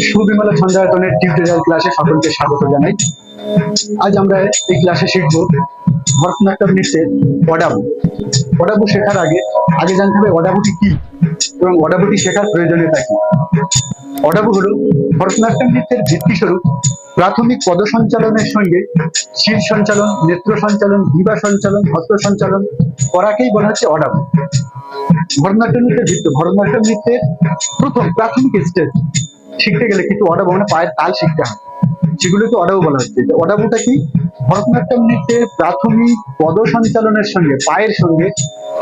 সুবিমলা ছন্দায়তনের tutorial ক্লাসে সকলকে স্বাগত জানাই। আজ আমরা এই ক্লাসে শিখব ভরতনাট্যম নৃত্যের অডাবু। অডাবু শেখার আগে জানতে হবে অডাবুটি কি এবং অডাবুটি শেখার প্রয়োজনীয়তা কি। অডাবু হলো ভরতনাট্যম নৃত্যের ভিত্তি স্বরূপ প্রাথমিক পদ সঞ্চালনের সঙ্গে শির সঞ্চালন, নেত্র সঞ্চালন, দিবা সঞ্চালন, হস্ত সঞ্চালন করাকেই বলা হচ্ছে অডাবু। ভরতনাট্যম নৃত্যের প্রথম প্রাথমিক স্টেজ শিখতে গেলে কিন্তু অডাবু মানে পায়ের তাল শিখতে হয়, সেগুলোকে অডাবু বলা হচ্ছে। অডাবুটা কি? ভরতনাট্যম নৃত্যের প্রাথমিক পদ সঞ্চালনের সঙ্গে পায়ের সঙ্গে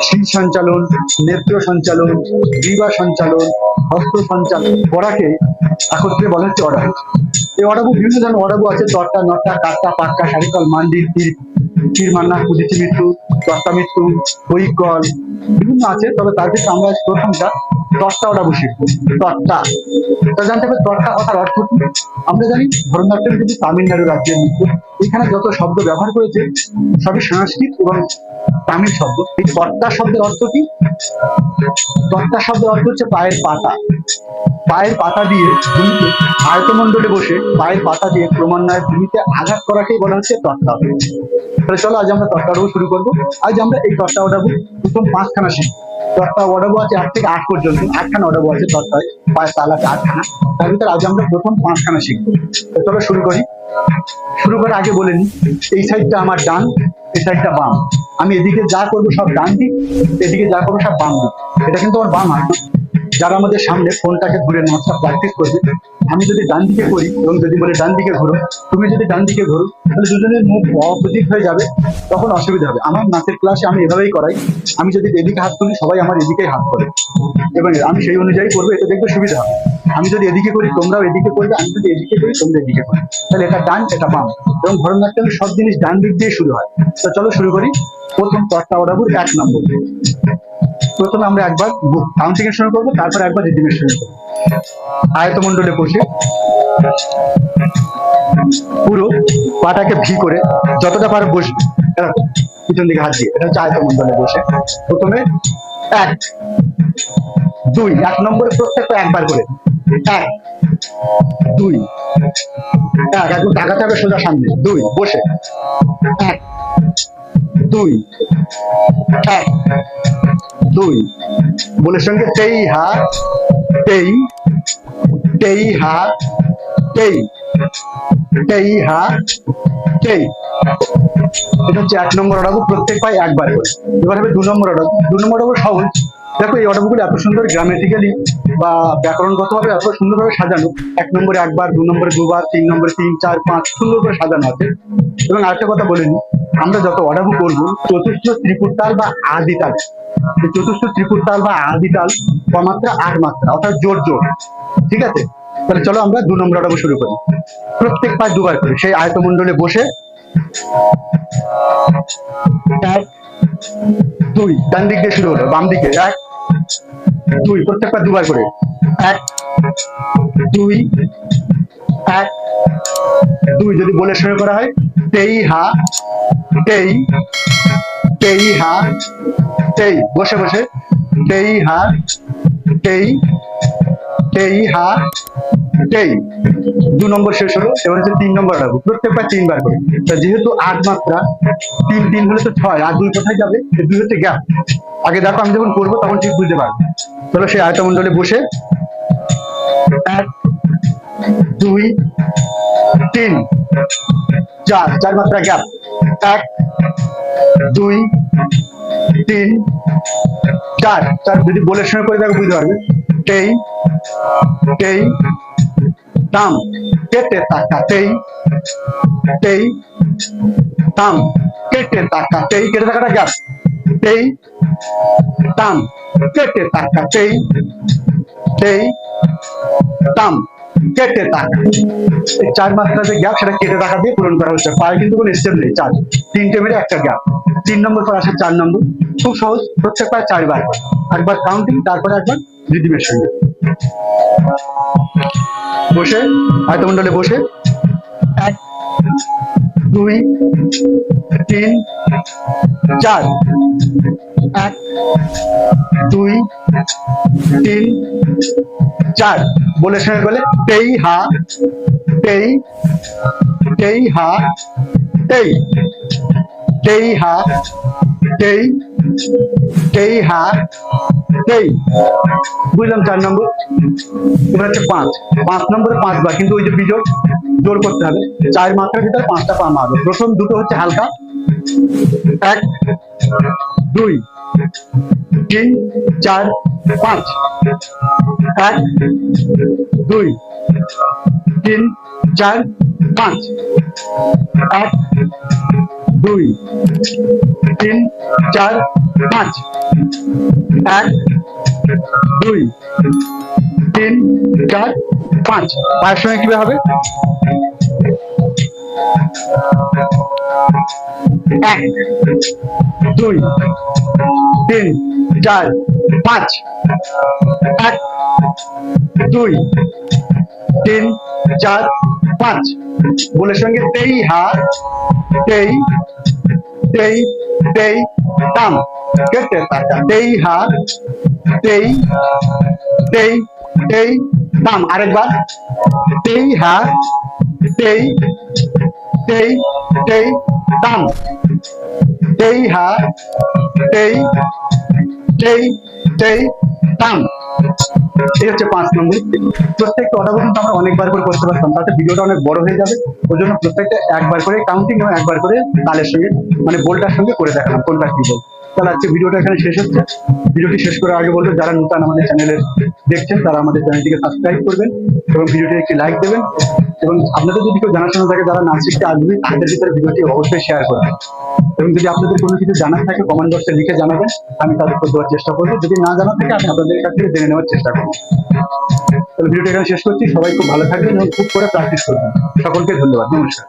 শির সঞ্চালন, নেত্র সঞ্চালন, গ্রীবা সঞ্চালন, হস্ত সঞ্চালন করাকে একত্রে বলা হচ্ছে অডাবু। এই অডাবু বিভিন্ন ধরনের অডাবু আছে: তট্টা, নট্টা, কাট্টা, পাক্কা, সারিকল, মান্ডির, তীর মান্না, কুদিচি মৃত্যু, তট্টা মৃত্যু, হৈকল, বিভিন্ন আছে। তবে তার ক্ষেত্রে আমরা প্রথমটা তট্টা অডাবু শিখবো। তট্টা জানতে হবে তট্টা কথার অর্থ কি। আমরা জানি ভরতনাট্যম কিন্তু তামিলনাড়ু রাজ্যের নৃত্য। এখানে যত শব্দ ব্যবহার করেছে সবই সংস্কৃত এবং তামিল শব্দ। এই তট্টা শব্দের অর্থ কি? তট্টা শব্দের অর্থ হচ্ছে পায়ের পাতা। পায়ের পাতা দিয়ে ভূমিতে আয়তমণ্ডলে বসে পায়ের পাতা দিয়ে ক্রমান্বয়ে ভূমিতে আঘাত করাকেই বলা হচ্ছে তট্টা। তাহলে চলো আজ আমরা তট্টা অডাবু শুরু করবো। আজ আমরা এই তট্টা অডাবু প্রথম 5খানা শিখবো। তট্টা অডাবু আছে 1 থেকে 8 পর্যন্ত, 8খানা অডাবু আছে তট্টায়, পায়ের তাল আছে 8খানা। তার ভিতরে আজ আমরা প্রথম 5খানা শিখবো। চলো শুরু করি। শুরু করার আগে বলে নি, এই সাইডটা আমার ডান, এই সাইডটা বাম। আমি এদিকে যা করবো সব ডান দিক, এদিকে যা করবো সব বাম দিক। এটা কিন্তু আমার বাম হাত। যারা আমাদের সামনে ফোনটাকে ঘুরে নকশা প্র্যাকটিস করবে, আমি যদি ডান দিকে করি এবং যদি বলে ডান দিকে ঘোরো, তুমি যদি ডান দিকে ঘোরো, তাহলে দুজনের মুখ অপোজিট হয়ে যাবে, তখন অসুবিধা হবে। আমার নাচের ক্লাসে আমি এভাবেই করাই। আমি যদি এদিকে হাত তুলি, সবাই আমার এদিকেই হাত করে এবং আমি সেই অনুযায়ী করবো, এটা দেখবে সুবিধা হবে। আমি যদি এদিকে করি তোমরাও এদিকে করবে, আমি যদি এদিকে করি তোমরা এদিকে করবে, তাহলে এটা ডান এটা বাম। এবং ভরতনাট্যমের সব জিনিস ডান দিক দিয়ে শুরু হয়। তো চলো শুরু করি। প্রথম তট্টা অডাবুর 1 নম্বর। প্রথমে আমরা একবার কাউন্টিং এর শুরু করবো, তারপর একবার রিদিমের শুরু করবো। আয়তমণ্ডলে বসে পুরো পাটাকে ভি করে যতটা পারো বসবে, পিছন দিকে হাত দিয়ে। এটা হচ্ছে আয়তমণ্ডলে বসে। প্রথমে 1 2, 1 নম্বরে প্রত্যেকটা একবার করে 1 2 1, একদম তাকাতে হবে সোজা সামনে। 2 বসে 1 2 1 2। বলের সঙ্গে তেই হা তেই তেই হা তেই তেই হা তেই। এটা হচ্ছে 1 নম্বর অডাবু, প্রত্যেক পায়ে একবার করে। এবার হবে 2 নম্বর অডাবু। 2 নম্বর অডাবু সহজ। দেখো এই অডাবুগুলো এত সুন্দর গ্রামেটিক্যালি বা ব্যাকরণগতভাবে এত সুন্দরভাবে সাজানো। 1 নম্বরে একবার, 2 নম্বরে দুবার, 3 নম্বরে 3 4 5 সুন্দর করে সাজানো আছে। এবং আরেকটা কথা বলে নি, আমরা যত অডাবু করবো চতুর্থ ত্রিপুর তাল বা আদি তাল, চতুর্থ ত্রিপুর তাল বা আদি তাল কমাত্রা 8 মাত্রা, অর্থাৎ জোর জোর। ঠিক আছে, তাহলে চলো আমরা 2 নম্বর অডাবু শুরু করি। প্রত্যেক পায়ে দুবার করে সেই আয়তমণ্ডলে বসে 1 2, ডান দিক দিয়ে শুরু হলো, বাম দিকে 1 2, প্রত্যেক পা দুবার করে 1 2 1 2। যদি বলে শুরু করা হয় তেই হা তেই তেই হা তেই, বসে বসে তেই হা তেই তেই হা তেই। 2 নম্বর শেষ হলো। এবার হচ্ছে 3 নম্বর অডাবু, প্রত্যেকটা 3 বার করে। যেহেতু 8 মাত্রা, 3 3 হলে তো 6, আর 2 কোথায় যাবে? 2 হচ্ছে গ্যাপ। আগে দেখো, আমি যখন করবো তখন ঠিক বুঝতে পারবো। চলো সেই আয়তমণ্ডলে বসে 1 2 3 4, 4 মাত্রা গ্যাপ। 1 2 3 4 4। যদি বলে শুরু করে দেখো বুঝতে পারবে। তেই তেই তাম কেটে তাকা তেই তেই তাম কেটে তাকা তেই। কেটে তাকাটা গ্যাপ। তেই তাম কেটে তাকা তেই তেই তাম কেটে তাকা। 4 মাত্রা যে গ্যাপ, সেটা কেটে টাকা দিয়ে পূরণ করা হচ্ছে। পায়ে কিন্তু কোনো স্টেপ নেই, 4 3টে মিলে একটা গ্যাপ। 3 নম্বর পর আসে 4 নম্বর। খুব সহজ, প্রত্যেক পায়ে 4 বার, একবার কাউন্টিং, তারপরে একবার রিদিমের সঙ্গে বসে আয়তমণ্ডলে বসে 1 2 3 4 1 2 3 4। বলে সঙ্গে বলে তেই হা তেই, তেই হা তেই, তেই হা তেই, তেই হা তেই। বুঝলাম 4 নম্বর। এবার হচ্ছে 5 নম্বরে 5 বার, কিন্তু ওই যে বিজোড় জোর করতে হবে। 4 মাত্রার ভিতরে 5টা পা মারবে। প্রথম দুটো হচ্ছে হালকা, 1 2 3 4 5, 1 2 3 4 5, 1 2 3 4 5, 1 2 3 4 5। পায়ের সঙ্গে কিভাবে হবে? 1 2 3 4 5, 1 2 3 4 5। বলে সঙ্গে তেই হা তেই, তেই তেই তাম। কেটে তাটা তেই হা তেই, তেই তেই তাম। আরেকবার তেই হা তেই, তেই তেই তাম, তেই হা তেই, তেই তেই তাম। এই হচ্ছে 5 নম্বর। প্রত্যেকটা অর্ডার কিন্তু আমরা অনেকবার করে করতে পারতাম, তাতে ভিডিওটা অনেক বড় হয়ে যাবে। ওই জন্য প্রত্যেকটা একবার করে কাউন্টিং এবং একবার করে তালের সঙ্গে মানে বোলটার সঙ্গে করে দেখালাম কোনটা কি বল। তাহলে আজকে ভিডিওটা এখানে শেষ হচ্ছে। ভিডিওটি শেষ করার আগে বলবো, যারা নতুন আমাদের চ্যানেলে দেখছেন তারা আমাদের চ্যানেলটিকে সাবস্ক্রাইব করবেন এবং ভিডিওটি একটি লাইক দেবেন। এবং আপনাদের যদি কেউ জানাশোনা থাকে যারা নাচ শিখতে আগ্রহী, তাদের ভিতরে ভিডিওটি অবশ্যই শেয়ার করবেন। এবং যদি আপনাদের কোনো কিছু জানার থাকে কমেন্ট বক্সে লিখে জানাবেন, আমি তাদের উত্তর দেওয়ার চেষ্টা করবো। যদি না জানা থাকে আমি আপনাদের কাছ থেকে জেনে নেওয়ার চেষ্টা করবো। তাহলে ভিডিওটা এখানে শেষ করছি। সবাই খুব ভালো থাকবেন এবং খুব করে প্র্যাকটিস করবেন। সকলকে ধন্যবাদ, নমস্কার।